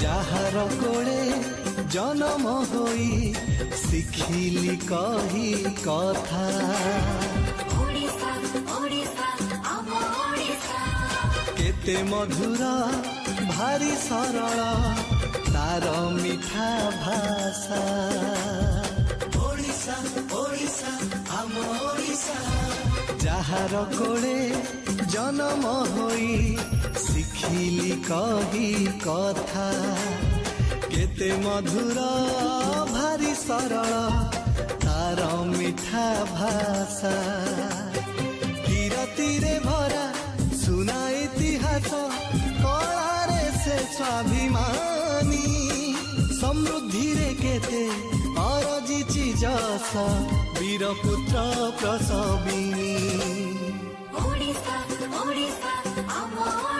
ଯାହାର କୋଳେ ଜନମ ହୋଇ ଶିଖିଲି କହି କଥା। ଓଡ଼ିଶା ଓଡ଼ିଶା ଆମ ଓଡ଼ିଶା କେତେ ମଧୁର ଭାରି ସରଳ ତାର ମିଠା ଭାଷା। ଓଡ଼ିଶା ଓଡ଼ିଶା ଆମ ଓଡ଼ିଶା ଯାହାର କୋଳେ ଜନମ ହୋଇ ଶିଖିଲି କହି କଥା। କେତେ ମଧୁର ଭାରି ସରଳ ତାର ମିଠା ଭାଷା। କିରତିରେ ଭରା ସୁନା ଇତିହାସ କଳାରେ ସେ ସ୍ୱାଭିମାନୀ। ସମୃଦ୍ଧିରେ କେତେ ଅରଜିଛି ଯଶ ବୀରପୁତ୍ର ପ୍ରସବିନୀ। ଓଡ଼ିଶା ଓଡ଼ିଶା ଆମ ଓଡ଼ିଶା